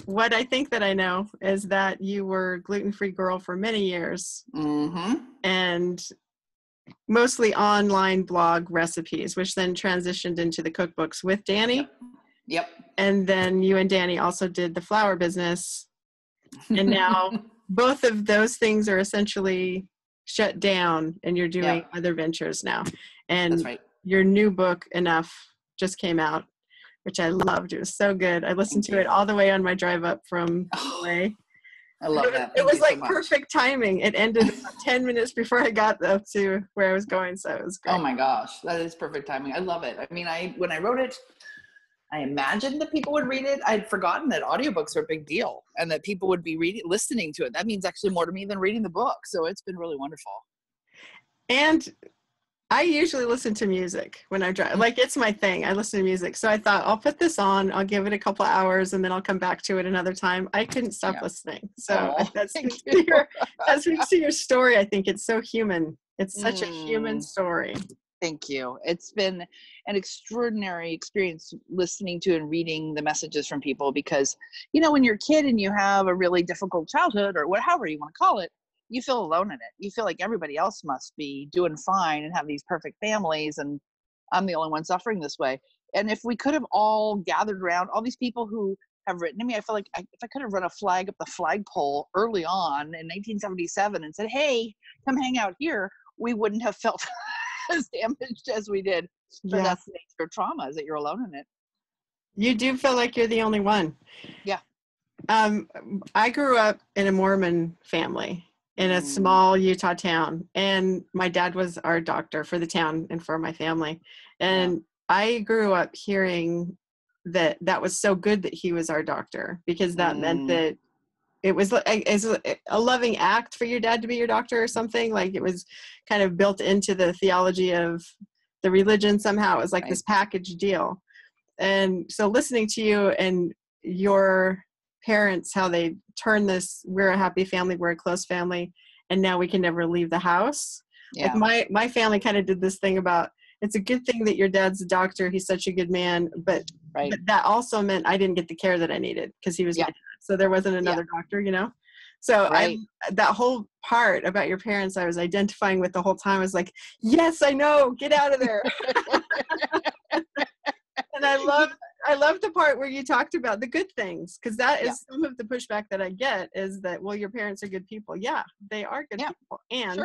what I think that I know is that you were gluten-free girl for many years. Mm-hmm. And mostly online blog recipes, which then transitioned into the cookbooks with Danny. Yep. And then you and Danny also did the flower business. And now both of those things are essentially shut down and you're doing other ventures now. And that's right. Your new book, Enough, just came out, which I loved. It was so good. I listened to it all the way on my drive up from LA. I love that. It was like perfect timing. It ended about 10 minutes before I got up to where I was going. So it was great. Oh my gosh, that is perfect timing. I love it. I mean, when I wrote it, I imagined that people would read it. I'd forgotten that audiobooks are a big deal and that people would be listening to it. That means actually more to me than reading the book. So it's been really wonderful. And I usually listen to music when I drive. Like, it's my thing. I listen to music. So I thought, I'll put this on. I'll give it a couple hours and then I'll come back to it another time. I couldn't stop listening. So that speaks to your story. I think it's so human. It's such a human story. Thank you. It's been an extraordinary experience listening to and reading the messages from people because, you know, when you're a kid and you have a really difficult childhood or however you want to call it, you feel alone in it. You feel like everybody else must be doing fine and have these perfect families and I'm the only one suffering this way. And if we could have all gathered around, all these people who have written to me, I feel like if I could have run a flag up the flagpole early on in 1977 and said, hey, come hang out here, we wouldn't have felt as damaged as we did. But that's the nature of trauma, is that you're alone in it. You do feel like you're the only one. Yeah. I grew up in a Mormon family in a small Utah town, and my dad was our doctor for the town and for my family. And I grew up hearing that was so good that he was our doctor, because that meant that it was a loving act for your dad to be your doctor or something. Like, it was kind of built into the theology of the religion somehow. It was like this package deal. And so listening to you and your parents, how they turn this, we're a happy family, we're a close family, and now we can never leave the house. Yeah. Like my family kind of did this thing about, it's a good thing that your dad's a doctor, he's such a good man, but that also meant I didn't get the care that I needed because he was my dad. So there wasn't another doctor, you know? So that whole part about your parents, I was identifying with the whole time. I was like, yes, I know, get out of there. And I love the part where you talked about the good things, because that is some of the pushback that I get, is that, well, your parents are good people. Yeah, they are good people. And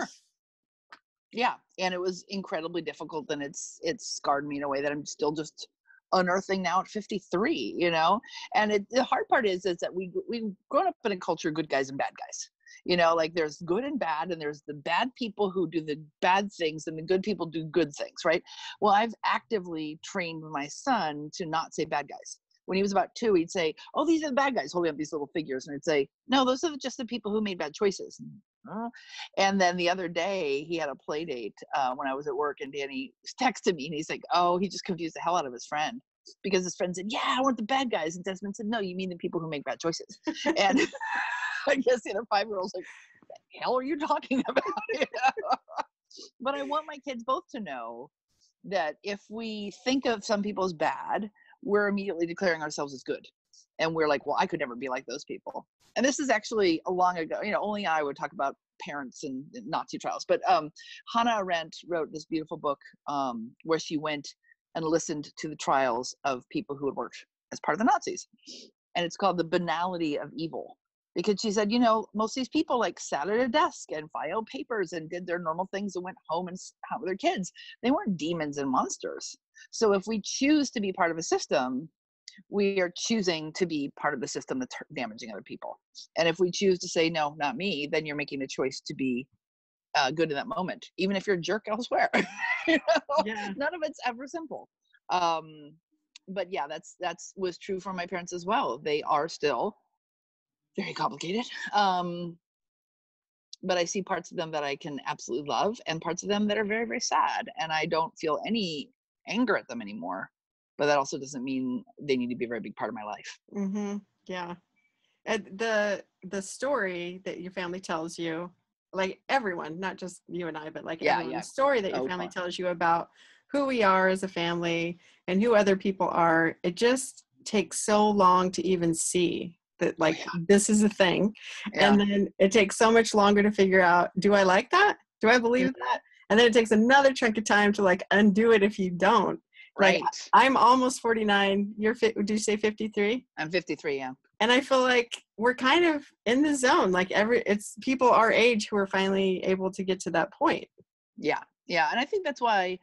and it was incredibly difficult, and it's scarred me in a way that I'm still just unearthing now at 53, you know. And the hard part is that we've grown up in a culture of good guys and bad guys. You know, like, there's good and bad, and there's the bad people who do the bad things and the good people do good things, right? Well, I've actively trained my son to not say bad guys. When he was about 2, he'd say, oh, these are the bad guys, holding up these little figures. And I'd say, no, those are just the people who made bad choices. And then the other day he had a play date when I was at work, and Danny texted me and he's like, oh, he just confused the hell out of his friend, because his friend said, yeah, I want the bad guys. And Desmond said, no, you mean the people who make bad choices. And I guess the other 5-year-old's like, what the hell are you talking about? But I want my kids both to know that if we think of some people as bad, we're immediately declaring ourselves as good. And we're like, well, I could never be like those people. And this is actually a long ago, you know, only I would talk about parents and Nazi trials. But Hannah Arendt wrote this beautiful book where she went and listened to the trials of people who had worked as part of the Nazis. And it's called The Banality of Evil. Because she said, you know, most of these people like sat at a desk and filed papers and did their normal things and went home and out with their kids. They weren't demons and monsters. So if we choose to be part of a system, we are choosing to be part of the system that's damaging other people. And if we choose to say, no, not me, then you're making a choice to be good in that moment, even if you're a jerk elsewhere. You know? None of it's ever simple. But yeah, that's was true for my parents as well. They are still very complicated. But I see parts of them that I can absolutely love, and parts of them that are very, very sad. And I don't feel any anger at them anymore. But that also doesn't mean they need to be a very big part of my life. Mm-hmm. Yeah. And the story that your family tells you, like everyone, not just you and I, but like everyone, the story that your family tells you about who we are as a family and who other people are, it just takes so long to even see. that Oh, like yeah. this is a thing. Yeah. And then it takes so much longer to figure out, do I like that? Do I believe that? And then it takes another chunk of time to like undo it if you don't. Like Right. I'm almost 49. You're do you say 53? I'm 53. Yeah. And I feel like we're kind of in the zone. Like it's people our age who are finally able to get to that point. Yeah. Yeah. And I think that's why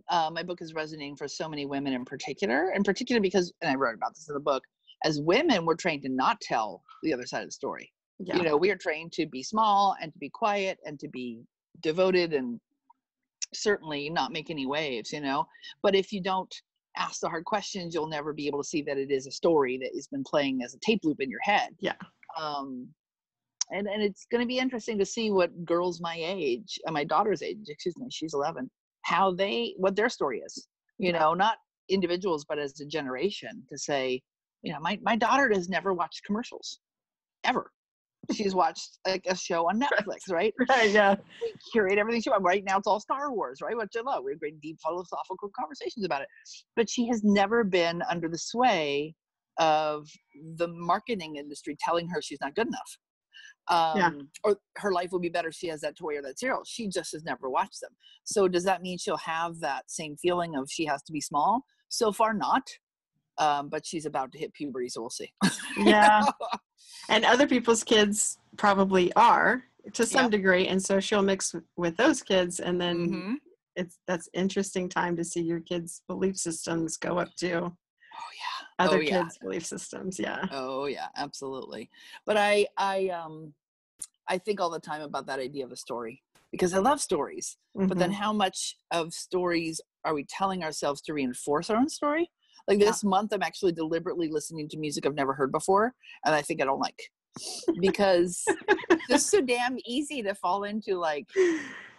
my book is resonating for so many women in particular because, and I wrote about this in the book, as women, we're trained to not tell the other side of the story. Yeah. You know, we are trained to be small and to be quiet and to be devoted and certainly not make any waves, you know. But if you don't ask the hard questions, you'll never be able to see that it is a story that has been playing as a tape loop in your head. Yeah. And it's going to be interesting to see what girls my age, my daughter's age, excuse me, she's 11, what their story is, you know, not individuals, but as a generation, to say, you know, my daughter has never watched commercials ever. She's watched like a show on Netflix, right? Right, yeah. We curate everything she wants. Right now it's all Star Wars, right? Which I love. We have great deep philosophical conversations about it. But she has never been under the sway of the marketing industry telling her she's not good enough. Or her life will be better if she has that toy or that cereal. She just has never watched them. So does that mean she'll have that same feeling of she has to be small? So far not. But she's about to hit puberty, so we'll see. Yeah. And other people's kids probably are to some degree. And so she'll mix with those kids. And then that's interesting time to see your kids' belief systems go up too. Oh, yeah. Other kids' belief systems. Yeah. Oh, yeah, absolutely. But I think all the time about that idea of a story because I love stories. But then how much of stories are we telling ourselves to reinforce our own story? Like this month, I'm actually deliberately listening to music I've never heard before. And I think I don't like because it's just so damn easy to fall into like,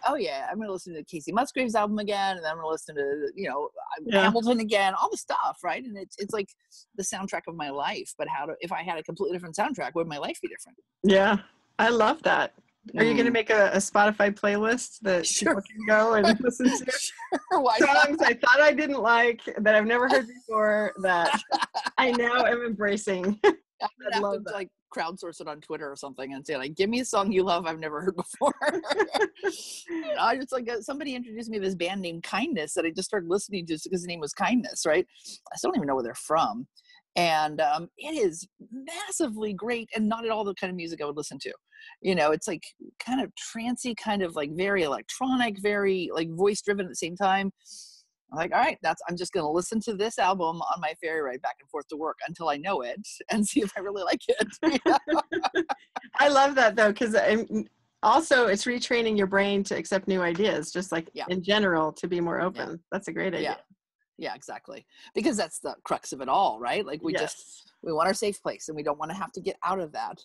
oh yeah, I'm going to listen to Casey Musgrave's album again. And then I'm going to listen to, you know, Hamilton again, all the stuff. Right. And it's like the soundtrack of my life. But if I had a completely different soundtrack, would my life be different? Yeah. I love that. Are you going to make a Spotify playlist that people can go and listen to? Songs I thought I didn't like, that I've never heard before, that I now am embracing. I'd love to like crowdsource it on Twitter or something and say like, give me a song you love I've never heard before. I just like somebody introduced me to this band named Kindness that I just started listening to because the name was Kindness, right? I still don't even know where they're from. And it is massively great and not at all the kind of music I would listen to. You know, it's like kind of trancy, kind of like very electronic, very like voice driven at the same time. I'm like, all right, I'm just going to listen to this album on my ferry ride back and forth to work until I know it and see if I really like it. You know? I love that though, because also it's retraining your brain to accept new ideas, just like in general, to be more open. Yeah. That's a great idea. Yeah, exactly. Because that's the crux of it all, right? Like we want our safe place and we don't want to have to get out of that.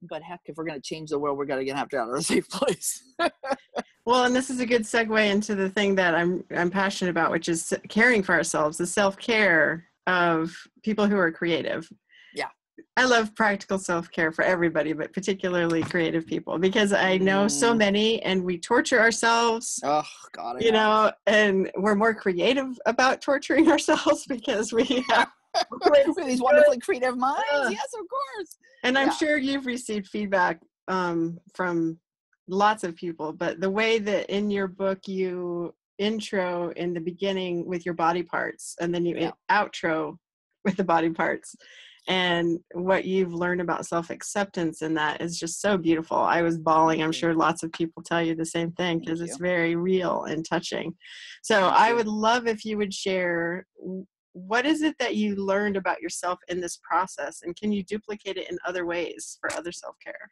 But heck, if we're going to change the world, we're going to have to get out of our safe place. Well, and this is a good segue into the thing that I'm passionate about, which is caring for ourselves, the self-care of people who are creative. Yeah. I love practical self-care for everybody, but particularly creative people, because I know so many and we torture ourselves. Oh, God. You know, and we're more creative about torturing ourselves because we have these wonderfully creative minds. Yes, of course. And I'm sure you've received feedback from lots of people, but the way that in your book you intro in the beginning with your body parts and then you outro with the body parts, and what you've learned about self-acceptance in that is just so beautiful. I was bawling. I'm sure lots of people tell you the same thing because it's very real and touching. So I would love if you would share, what is it that you learned about yourself in this process, and can you duplicate it in other ways for other self-care?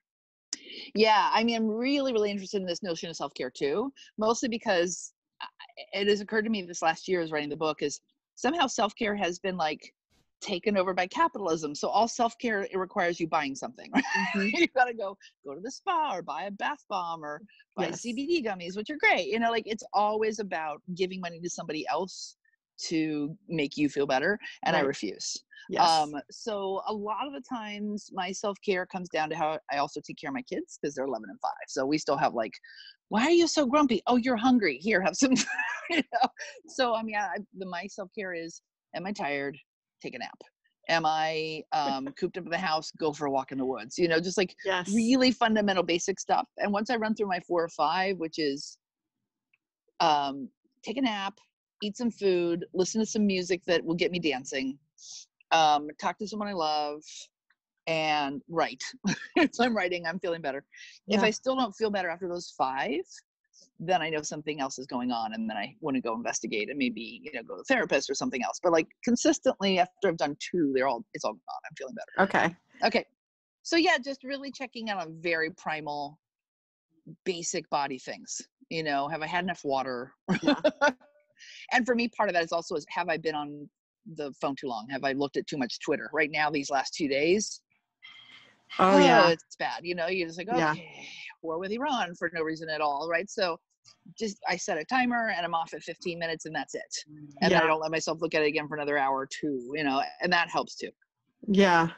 Yeah, I mean, I'm really, really interested in this notion of self-care too, mostly because it has occurred to me this last year as writing the book is somehow self-care has been like taken over by capitalism. So all self-care, it requires you buying something, right? You got to go to the spa or buy a bath bomb or buy CBD gummies, which are great. You know, like it's always about giving money to somebody else to make you feel better. And I refuse. So a lot of the times my self-care comes down to how I also take care of my kids because they're 11 and 5. So we still have like, why are you so grumpy? Oh, you're hungry. Here, have some, you know? So, I mean, my self-care is, am I tired? Take a nap. Am I cooped up in the house? Go for a walk in the woods. You know, just like Yes. really fundamental basic stuff. And once I run through my 4 or 5, which is take a nap, eat some food, listen to some music that will get me dancing, talk to someone I love, and write. So I'm writing, I'm feeling better. Yeah. If I still don't feel better after those 5, then I know something else is going on, and then I want to go investigate and maybe, you know, go to a therapist or something else. But like consistently after I've done 2, it's all gone. I'm feeling better. Okay. So yeah, just really checking out on very primal, basic body things. You know, have I had enough water? Yeah. And for me, part of that is also have I been on the phone too long? Have I looked at too much Twitter? Right now, these last 2 days, Oh yeah, it's bad. You know, you're just like, okay, war with Iran for no reason at all, right? So just I set a timer and I'm off at 15 minutes and that's it. And then I don't let myself look at it again for another hour or 2, you know, and that helps too. Yeah.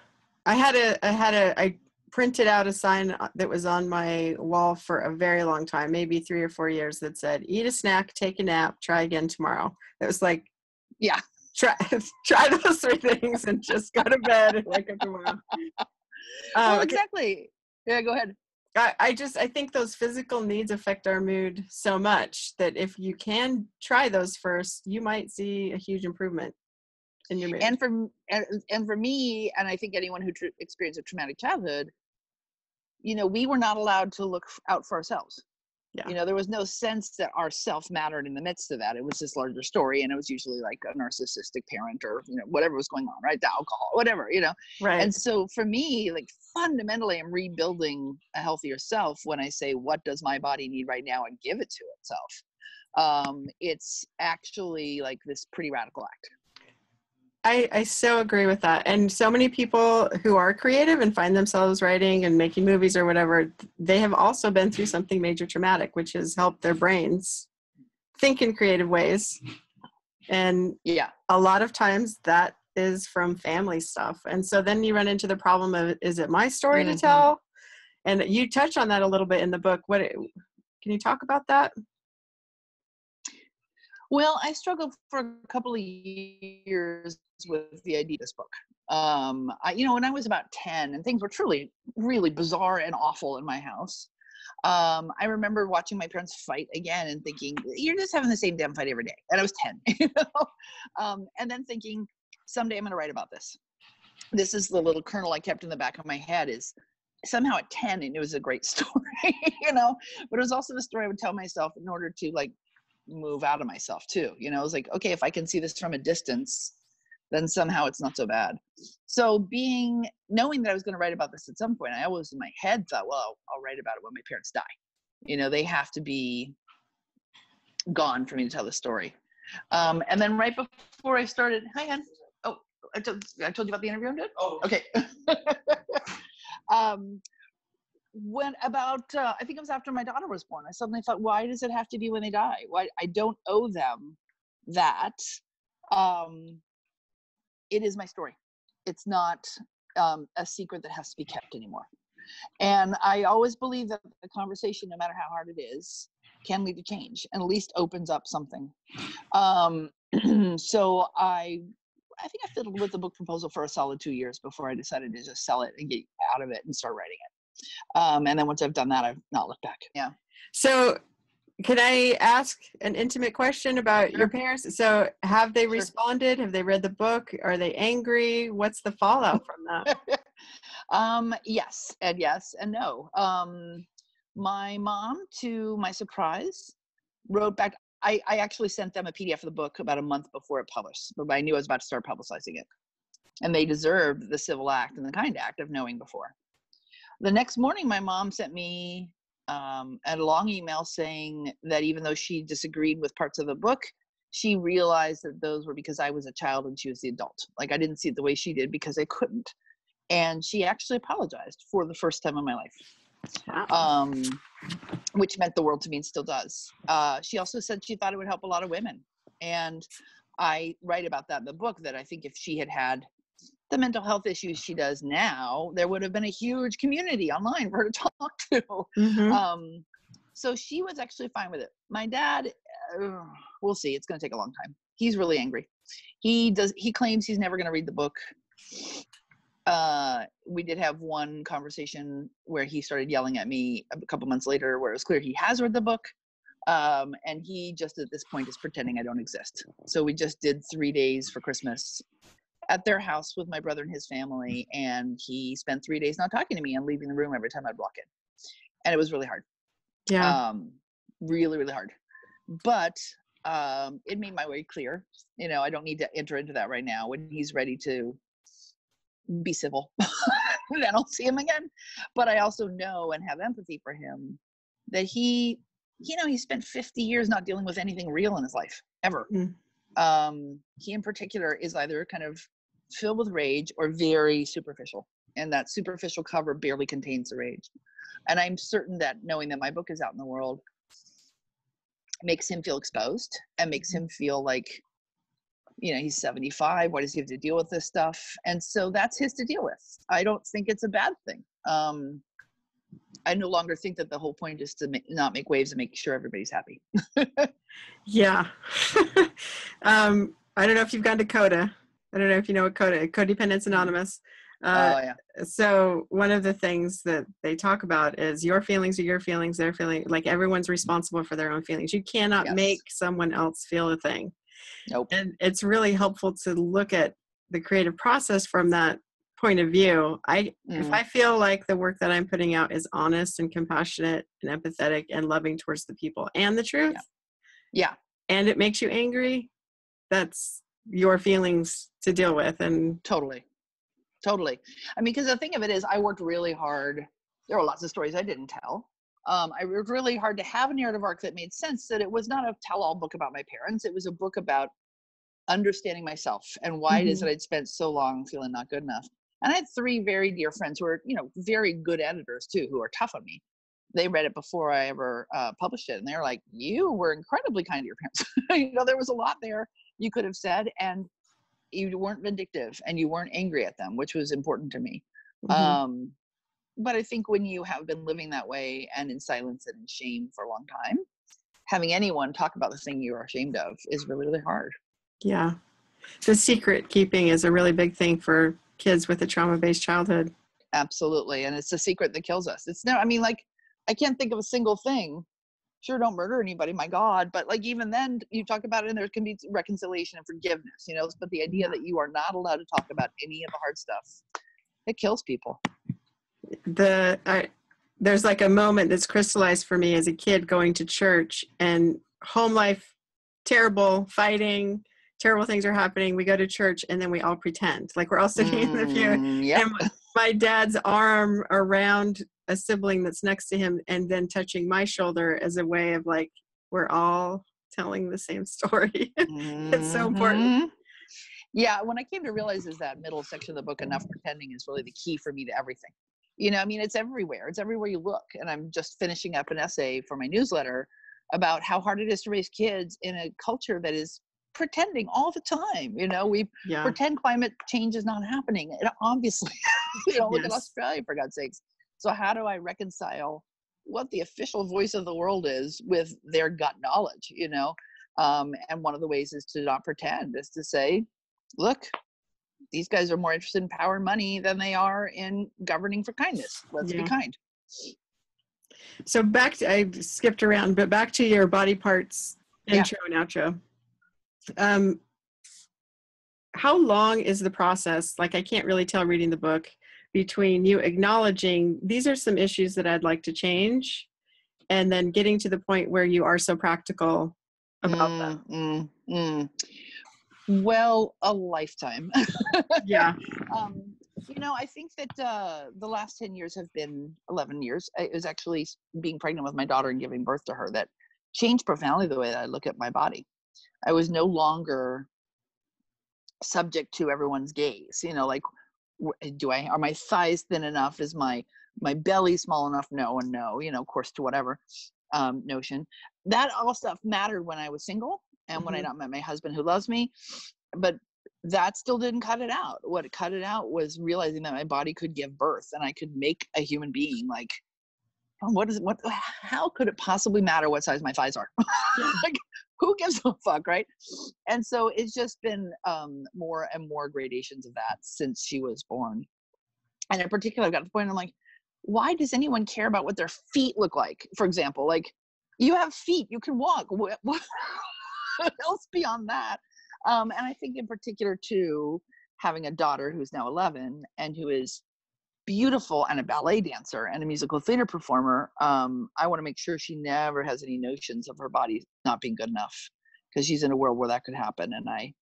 I printed out a sign that was on my wall for a very long time, maybe 3 or 4 years, that said, eat a snack, take a nap, try again tomorrow. It was like, yeah, try those 3 things and just go to bed and wake up tomorrow. Well, exactly. Yeah, go ahead. I think those physical needs affect our mood so much that if you can try those first, you might see a huge improvement in your mood. And for me, and I think anyone who experienced a traumatic childhood, you know, we were not allowed to look out for ourselves. Yeah. You know, there was no sense that our self mattered in the midst of that. It was this larger story, and it was usually like a narcissistic parent or, you know, whatever was going on, right? The alcohol, whatever, you know. Right. And so for me, like fundamentally, I'm rebuilding a healthier self when I say, what does my body need right now, and give it to itself. It's actually like this pretty radical act. I so agree with that. And so many people who are creative and find themselves writing and making movies or whatever, they have also been through something major traumatic, which has helped their brains think in creative ways. And a lot of times that is from family stuff. And so then you run into the problem of, is it my story to tell? And you touch on that a little bit in the book. Can you talk about that? Well, I struggled for a couple of years with the idea of this book. You know, when I was about 10 and things were truly, really bizarre and awful in my house, I remember watching my parents fight again and thinking, you're just having the same damn fight every day. And I was 10, you know? And then thinking, someday I'm going to write about this. This is the little kernel I kept in the back of my head, is somehow at 10, and it was a great story, you know? But it was also the story I would tell myself in order to like move out of myself too. You know, I was like, okay, if I can see this from a distance, then somehow it's not so bad. So knowing that I was going to write about this at some point, I always in my head thought, well, I'll write about it when my parents die. You know, they have to be gone for me to tell the story. And then right before I started, hi, Hen. Oh, I told you about the interview I'm doing? Oh, okay. When about I think it was after my daughter was born, I suddenly thought, why does it have to be when they die? Why? I don't owe them that. It is my story. It's not a secret that has to be kept anymore. And I always believe that the conversation, no matter how hard it is, can lead to change and at least opens up something. So I think I fiddled with the book proposal for a solid 2 years before I decided to just sell it and get out of it and start writing it. And then once I've done that, I've not looked back. Yeah. So can I ask an intimate question about your parents? So have they responded? Have they read the book? Are they angry? What's the fallout from that? Yes and no. My mom, to my surprise, wrote back. I actually sent them a PDF of the book about a month before it published, but I knew I was about to start publicizing it. And they deserved the civil act and the kind act of knowing before. The next morning, my mom sent me a long email saying that even though she disagreed with parts of the book, she realized that those were because I was a child and she was the adult. Like, I didn't see it the way she did because I couldn't. And she actually apologized for the first time in my life. Wow. Which meant the world to me and still does. She also said she thought it would help a lot of women. And I write about that in the book, that I think if she had had the mental health issues she does now, there would have been a huge community online for her to talk to. Mm-hmm. So she was actually fine with it. My dad, we'll see. It's going to take a long time. He's really angry. He claims he's never going to read the book. We did have one conversation where he started yelling at me a couple months later, where it was clear he has read the book. And he just at this point is pretending I don't exist. So we just did 3 days for Christmas at their house with my brother and his family. And he spent 3 days not talking to me and leaving the room every time I'd walk in. And it was really hard. Yeah. Really, really hard. But it made my way clear. You know, I don't need to enter into that right now. When he's ready to be civil, then I'll see him again. But I also know and have empathy for him that he spent 50 years not dealing with anything real in his life, ever. He in particular is either kind of filled with rage or very superficial. And that superficial cover barely contains the rage. And I'm certain that knowing that my book is out in the world makes him feel exposed and makes him feel like, you know, he's 75. Why does he have to deal with this stuff? And so that's his to deal with. I don't think it's a bad thing. I no longer think that the whole point is to not make waves and make sure everybody's happy. Yeah. I don't know if you've gone to CODA. I don't know if you know what CODA, Codependence Anonymous. Oh, yeah. So one of the things that they talk about is your feelings are your feelings, their feeling, like everyone's responsible for their own feelings. You cannot make someone else feel a thing. Nope. And it's really helpful to look at the creative process from that point of view. If I feel like the work that I'm putting out is honest and compassionate and empathetic and loving towards the people and the truth. Yeah. And it makes you angry, that's your feelings to deal with. And Totally. I mean, because the thing of it is, I worked really hard. There were lots of stories I didn't tell. I worked really hard to have a narrative arc that made sense, that it was not a tell-all book about my parents. It was a book about understanding myself and why it is that I'd spent so long feeling not good enough. And I had 3 very dear friends who are, you know, very good editors too, who are tough on me. They read it before I ever published it. And they're like, you were incredibly kind to your parents. You know, there was a lot there you could have said, and you weren't vindictive and you weren't angry at them, which was important to me. But I think when you have been living that way and in silence and in shame for a long time, having anyone talk about the thing you are ashamed of is really, really hard. Yeah. The secret keeping is a really big thing for kids with a trauma-based childhood. Absolutely. And it's the secret that kills us. It's no, I mean, like, I can't think of a single thing. Sure, don't murder anybody, my God. But like, even then you talk about it and there can be reconciliation and forgiveness, you know, but the idea that you are not allowed to talk about any of the hard stuff, it kills people. There's like a moment that's crystallized for me as a kid going to church and home life, terrible, fighting, terrible things are happening. We go to church and then we all pretend like we're all sitting in the pew. And my dad's arm around a sibling that's next to him and then touching my shoulder as a way of like, we're all telling the same story. It's so important. Yeah, when I came to realize is that middle section of the book, enough pretending, is really the key for me to everything. You know, I mean, it's everywhere. It's everywhere you look. And I'm just finishing up an essay for my newsletter about how hard it is to raise kids in a culture that is pretending all the time. You know, we pretend climate change is not happening. It obviously, you know, look at Australia, for God's sakes. So how do I reconcile what the official voice of the world is with their gut knowledge, you know? And one of the ways is to not pretend, is to say, look, these guys are more interested in power and money than they are in governing for kindness. Let's be kind. So I skipped around, but back to your body parts intro and outro. How long is the process? Like, I can't really tell reading the book, between you acknowledging these are some issues that I'd like to change and then getting to the point where you are so practical about them. Well, a lifetime. Yeah. You know, I think that the last 10 years have been 11 years. It was actually being pregnant with my daughter and giving birth to her that changed profoundly the way that I look at my body. I was no longer subject to everyone's gaze, you know, like, are my thighs thin enough? Is my belly small enough? No, and no, you know, of course, to whatever notion. That all stuff mattered when I was single and when I not met my husband who loves me, but that still didn't cut it out. What cut it out was realizing that my body could give birth and I could make a human being. Like, how could it possibly matter what size my thighs are? Like, of who gives a fuck, right? And so it's just been more and more gradations of that since she was born. And in particular, I got to the point I'm like, why does anyone care about what their feet look like? For example, like, you have feet, you can walk. What else beyond that? And I think in particular too, having a daughter who's now 11 and who is beautiful and a ballet dancer and a musical theater performer, I want to make sure she never has any notions of her body not being good enough, because she's in a world where that could happen. And I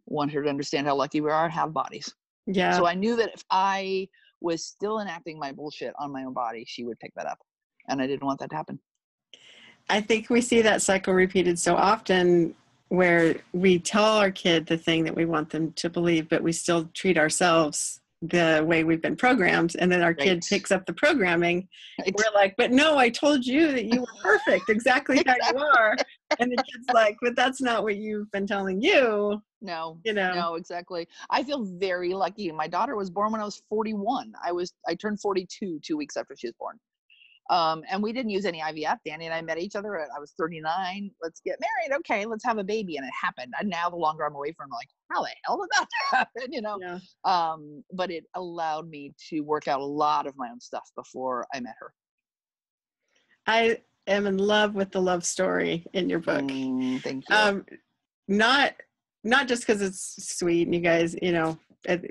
want her to understand how lucky we are to have bodies. Yeah. So I knew that if I was still enacting my bullshit on my own body, she would pick that up. And I didn't want that to happen. I think we see that cycle repeated so often, where we tell our kid the thing that we want them to believe, but we still treat ourselves the way we've been programmed. And then our kid picks up the programming. Right. We're like, but no, I told you that you were perfect, exactly how you are. And the kid's like, but that's not what you've been telling you. No, you know. No, exactly. I feel very lucky. My daughter was born when I was 41. I turned 42 2 weeks after she was born. And we didn't use any IVF. Danny and I met each other I was 39. Let's get married. Okay, let's have a baby. And it happened. And now the longer I'm away from, like, how the hell did that happen? Yeah. But it allowed me to work out a lot of my own stuff before I met her. I am in love with the love story in your book. Thank you. Not just because it's sweet and you guys,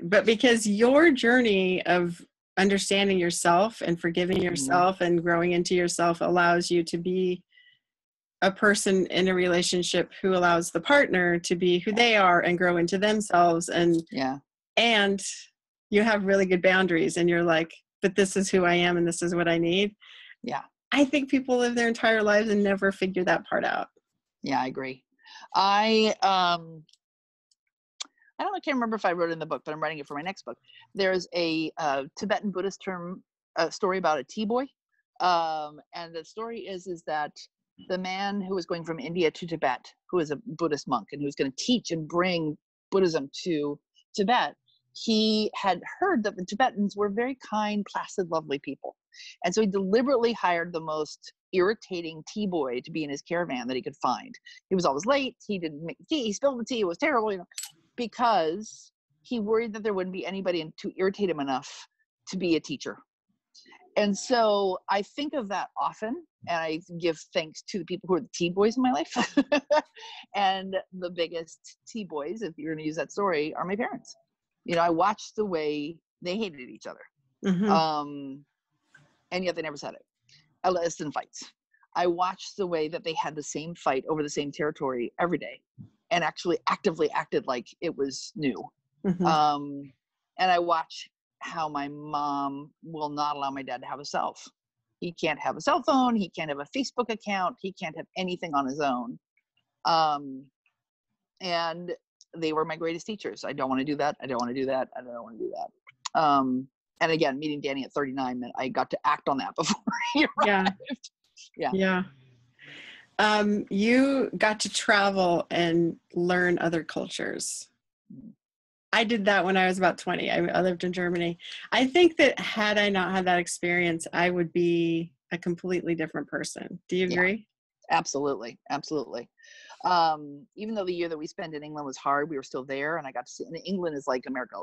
but because your journey of understanding yourself and forgiving yourself and growing into yourself allows you to be a person in a relationship who allows the partner to be who they are and grow into themselves. And you have really good boundaries, and you're like, but this is who I am and this is what I need. Yeah. I think people live their entire lives and never figure that part out. Yeah, I agree. I can't remember if I wrote it in the book, but I'm writing it for my next book. There's a Tibetan Buddhist story about a tea boy. And the story is that the man who was going from India to Tibet, who is a Buddhist monk and who's going to teach and bring Buddhism to Tibet, he had heard that the Tibetans were very kind, placid, lovely people. And so he deliberately hired the most irritating tea boy to be in his caravan that he could find. He was always late. He didn't make tea. He spilled the tea. It was terrible, because he worried that there wouldn't be anybody to irritate him enough to be a teacher. And so I think of that often, and I give thanks to the people who are the tea boys in my life. And the biggest tea boys, if you're going to use that story, are my parents. I watched the way they hated each other. And yet they never said it. Unless in fights. I watched the way that they had the same fight over the same territory every day, and actually actively acted like it was new. And I watch how my mom will not allow my dad to have a self. He can't have a cell phone. He can't have a Facebook account. He can't have anything on his own. And they were my greatest teachers. I don't want to do that. I don't want to do that. I don't want to do that. And again, meeting Danny at 39 meant I got to act on that before he arrived. Yeah. You got to travel and learn other cultures. I did that when I was about 20. I lived in Germany. I think that had I not had that experience, I would be a completely different person. Do you agree? Absolutely. Absolutely. Even though the year that we spent in England was hard, we were still there, and I got to see, and England is like America,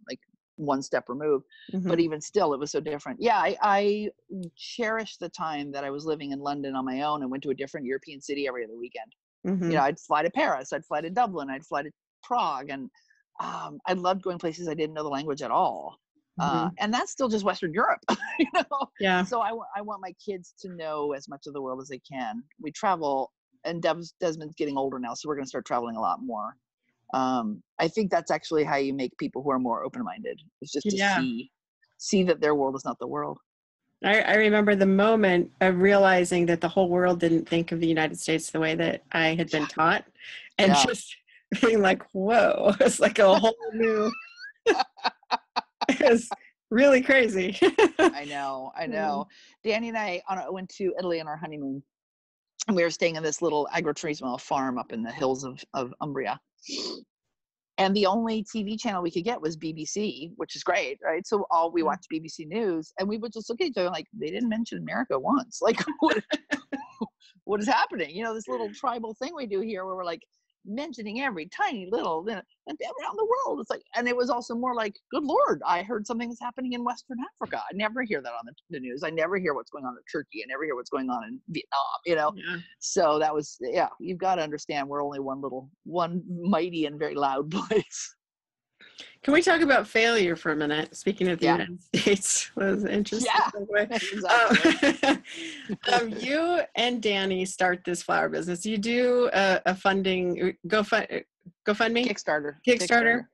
like one step removed, but even still, it was so different. I cherished the time that I was living in London on my own and went to a different European city every other weekend. I'd fly to Paris, I'd fly to Dublin, I'd fly to Prague, and I loved going places I didn't know the language at all. And that's still just Western Europe. So I want my kids to know as much of the world as they can. We travel, and Desmond's getting older now, so we're going to start traveling a lot more. I think that's actually how you make people who are more open-minded. It's just to see that their world is not the world. I remember the moment of realizing that the whole world didn't think of the United States the way that I had been taught, and just being like, whoa, it's like a whole new, it's really crazy. I know. Danny and I went to Italy on our honeymoon, and we were staying in this little agriturismo farm up in the hills of Umbria. And the only TV channel we could get was BBC, which is great, right? So we watched BBC News, and we would just look at each other like, they didn't mention America once. Like, what is happening? This little tribal thing we do here where we're like mentioning every tiny little and around the world. It's like, and it was also more like, good Lord, I heard something that's happening in Western Africa. I never hear that on the news. I never hear what's going on in Turkey. I never hear what's going on in Vietnam, Yeah. So that was, you've got to understand we're only one mighty and very loud place. Can we talk about failure for a minute? Speaking of the Yeah. United States, was interesting. Yeah, exactly. You and Danny start this flower business. You do a funding GoFundMe, Kickstarter,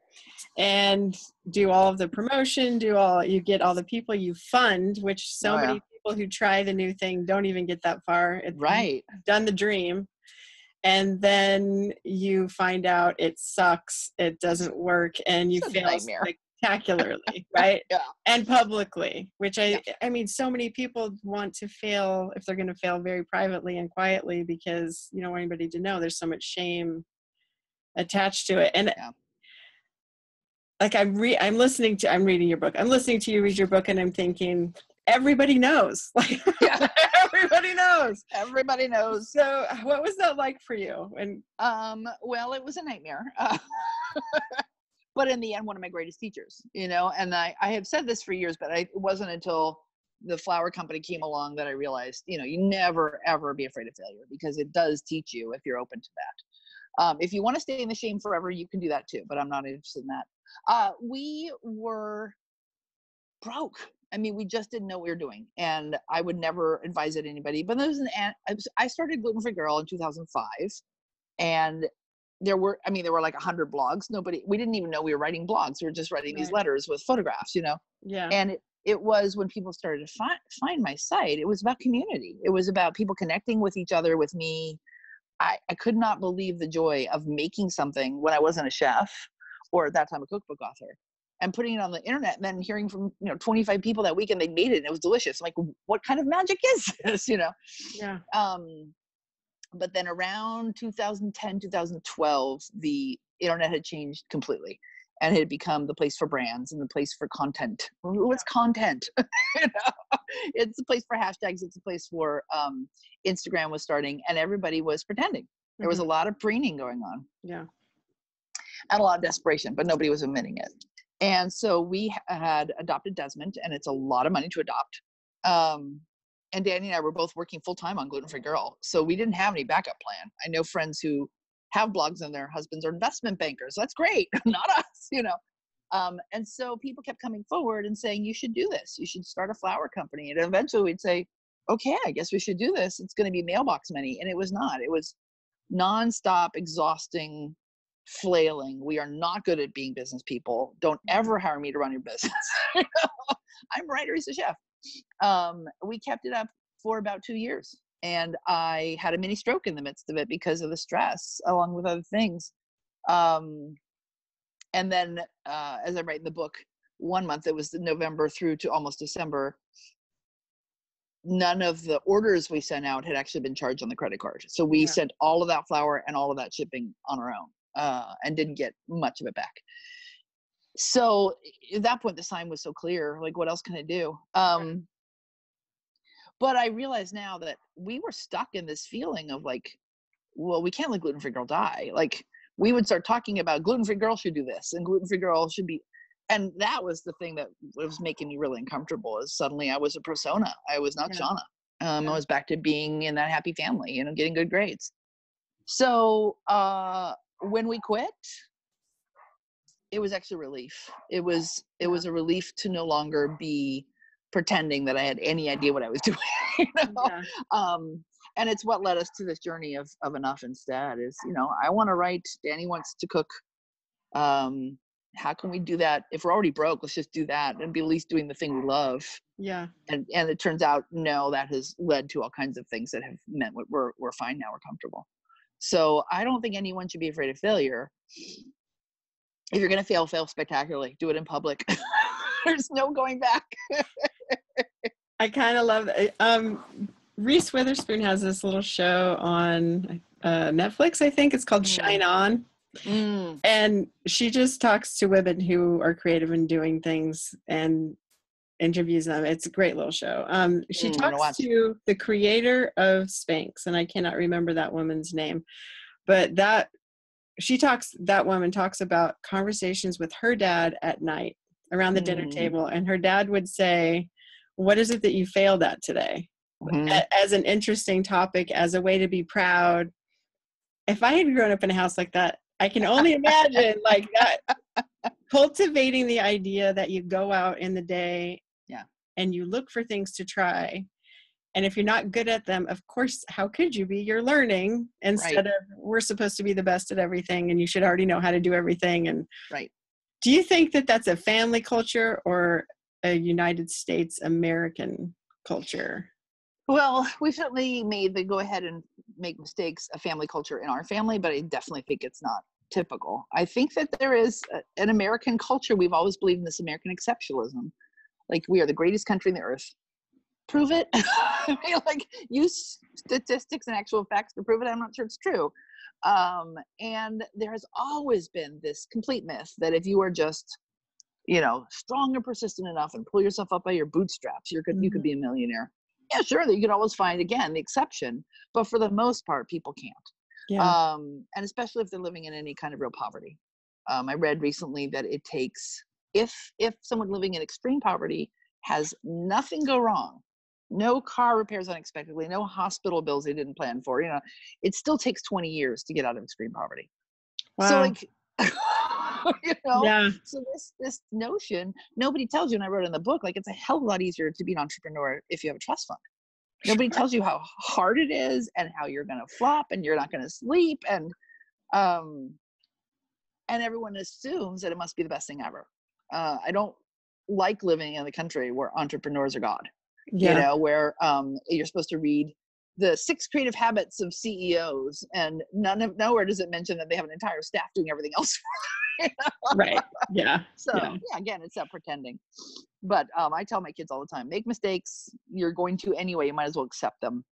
and do all of the promotion. You get all the people you fund, which so many people who try the new thing don't even get that far. Right. Done the dream. And then you find out it sucks, it doesn't work, and you fail spectacularly, right? Yeah. And publicly, which I mean, so many people want to fail if they're going to fail very privately and quietly because you don't want anybody to know. There's so much shame attached to it. And like I'm reading your book. I'm listening to you read your book, and I'm thinking, everybody knows. Like, everybody knows. Everybody knows. So, what was that like for you? And well, it was a nightmare. But in the end, one of my greatest teachers. And I have said this for years, but it wasn't until the flower company came along that I realized, you never ever be afraid of failure, because it does teach you if you're open to that. If you want to stay in the shame forever, you can do that too, but I'm not interested in that. We were broke. I mean, we just didn't know what we were doing, and I would never advise it to anybody. But I started Gluten Free Girl in 2005, and there were like 100 blogs. We didn't even know we were writing blogs. We were just writing these letters with photographs, Yeah. And it was when people started to find my site, it was about community. It was about people connecting with each other, with me. I could not believe the joy of making something when I wasn't a chef, or at that time a cookbook author, and putting it on the internet, and then hearing from 25 people that weekend they made it and it was delicious. I'm like, what kind of magic is this? Yeah. But then around 2010, 2012, the internet had changed completely, and it had become the place for brands and the place for content. What's content? It's a place for hashtags. It's a place for Instagram was starting, and everybody was pretending. There was a lot of preening going on. Yeah. And a lot of desperation, but nobody was admitting it. And so we had adopted Desmond, and it's a lot of money to adopt. And Danny and I were both working full time on Gluten Free Girl, so we didn't have any backup plan. I know friends who have blogs and their husbands are investment bankers. That's great, not us, And so people kept coming forward and saying, "You should do this. You should start a flower company." And eventually we'd say, "Okay, I guess we should do this. It's going to be mailbox money," and it was not. It was nonstop, exhausting flailing. We are not good at being business people. Don't ever hire me to run your business. I'm writer, he's a chef. We kept it up for about 2 years, and I had a mini stroke in the midst of it because of the stress, along with other things. And then as I write in the book, 1 month, it was November through to almost December, none of the orders we sent out had actually been charged on the credit card. So we sent all of that flour and all of that shipping on our own. And didn't get much of it back. So at that point, the sign was so clear, like, what else can I do? But I realize now that we were stuck in this feeling of like, well, we can't let Gluten Free Girl die. Like, we would start talking about Gluten Free Girl should do this, and Gluten Free Girl should be, and that was the thing that was making me really uncomfortable, is suddenly I was a persona. I was not Shauna. I was back to being in that happy family, getting good grades. So, when we quit, it was actually relief. It was a relief to no longer be pretending that I had any idea what I was doing. And it's what led us to this journey of enough instead. Is I want to write. Danny wants to cook. How can we do that? If we're already broke, let's just do that and be at least doing the thing we love. Yeah. And it turns out, no, that has led to all kinds of things that have meant we're fine now. We're comfortable. So I don't think anyone should be afraid of failure. If you're going to fail spectacularly. Do it in public. There's no going back. I kind of love that. Reese Witherspoon has this little show on Netflix, I think. It's called Shine On. And she just talks to women who are creative and doing things. And interviews them. It's a great little show. She I'm gonna talks watch. to the creator of Spanx, and I cannot remember that woman's name, but that woman talks about conversations with her dad at night around the dinner table, and her dad would say, what is it that you failed at today? As an interesting topic, as a way to be proud. If I had grown up in a house like that, I can only imagine like that, cultivating the idea that you go out in the day and you look for things to try. And if you're not good at them, of course, how could you be? You're learning instead of we're supposed to be the best at everything and you should already know how to do everything. And do you think that that's a family culture or a United States American culture? Well, we certainly made the go ahead and make mistakes a family culture in our family, but I definitely think it's not typical. I think that there is an American culture. We've always believed in this American exceptionalism. Like, we are the greatest country on the earth. Prove it. I mean, like, use statistics and actual facts to prove it. I'm not sure it's true. And there has always been this complete myth that if you are just, strong and persistent enough and pull yourself up by your bootstraps, you could be a millionaire. Yeah, sure, that you can always find, again, the exception, but for the most part, people can't. And especially if they're living in any kind of real poverty. I read recently that it takes, if someone living in extreme poverty has nothing go wrong, no car repairs unexpectedly, no hospital bills they didn't plan for, it still takes 20 years to get out of extreme poverty. Wow. So like, so this notion, nobody tells you, and I wrote in the book, like, it's a hell of a lot easier to be an entrepreneur if you have a trust fund. Nobody tells you how hard it is and how you're going to flop and you're not going to sleep. And everyone assumes that it must be the best thing ever. I don't like living in a country where entrepreneurs are God, where you're supposed to read the 6 creative habits of CEOs, and nowhere does it mention that they have an entire staff doing everything else. Right. Yeah. So again, it's that pretending. But I tell my kids all the time, make mistakes. You're going to anyway. You might as well accept them.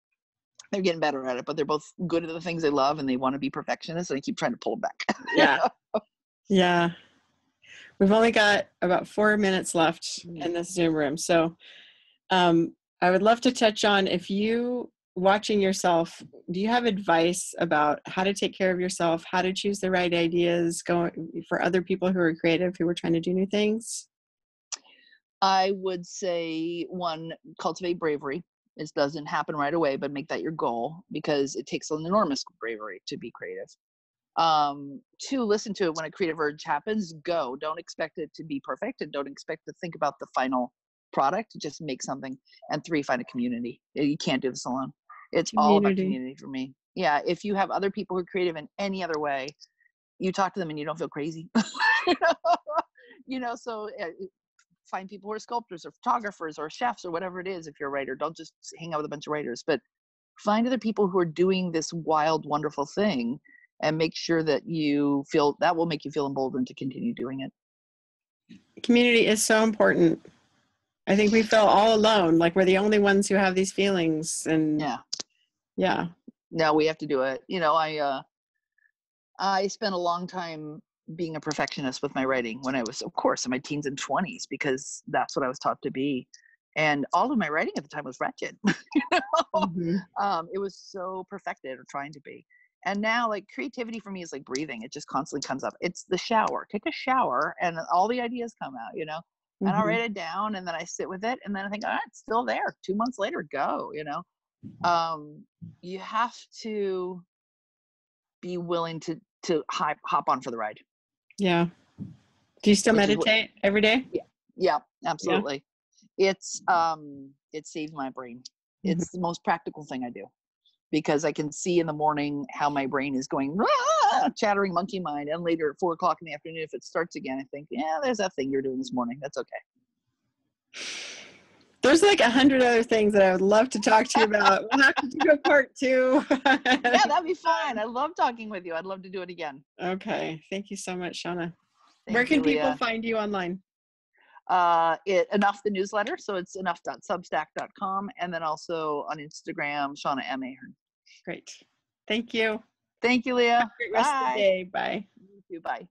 They're getting better at it, but they're both good at the things they love, and they want to be perfectionists, and I keep trying to pull them back. Yeah. We've only got about 4 minutes left in this Zoom room. So I would love to touch on, if you watching yourself, do you have advice about how to take care of yourself, how to choose the right ideas going for other people who are creative, who are trying to do new things? I would say, 1, cultivate bravery. It doesn't happen right away, but make that your goal, because it takes an enormous bravery to be creative. 2, listen to it when a creative urge happens. Go. Don't expect it to be perfect, and don't expect to think about the final product. Just make something. And 3, find a community. You can't do this alone. It's all about community for me. Yeah, if you have other people who are creative in any other way, you talk to them and you don't feel crazy. So find people who are sculptors or photographers or chefs or whatever it is. If you're a writer, don't just hang out with a bunch of writers, but find other people who are doing this wild, wonderful thing, and make sure that that will make you feel emboldened to continue doing it. Community is so important. I think we feel all alone, like we're the only ones who have these feelings. And no, we have to do it. I spent a long time being a perfectionist with my writing when I was, of course, in my teens and 20s, because that's what I was taught to be. And all of my writing at the time was wretched. It was so perfected, or trying to be. And now, like, creativity for me is like breathing. It just constantly comes up. It's the shower. Take a shower and all the ideas come out, and I'll write it down, and then I sit with it, and then I think, all right, it's still there. 2 months later, go, you have to be willing to hop on for the ride. Yeah. Do you still meditate every day? Yeah, absolutely. Yeah. It saves my brain. It's the most practical thing I do, because I can see in the morning how my brain is going, chattering monkey mind, and later at 4:00 in the afternoon, if it starts again, I think, there's that thing you're doing this morning. That's okay. There's like 100 other things that I would love to talk to you about. We'll have to do a part 2. Yeah, that'd be fine. I love talking with you. I'd love to do it again. Okay. Thank you so much, Shauna. Where can people find you online? Enough, the newsletter. So it's enough.substack.com. And then also on Instagram, Shauna M. Ahern. Great. Thank you. Thank you, Leah. Have a great rest of the day. Bye. You too. Bye.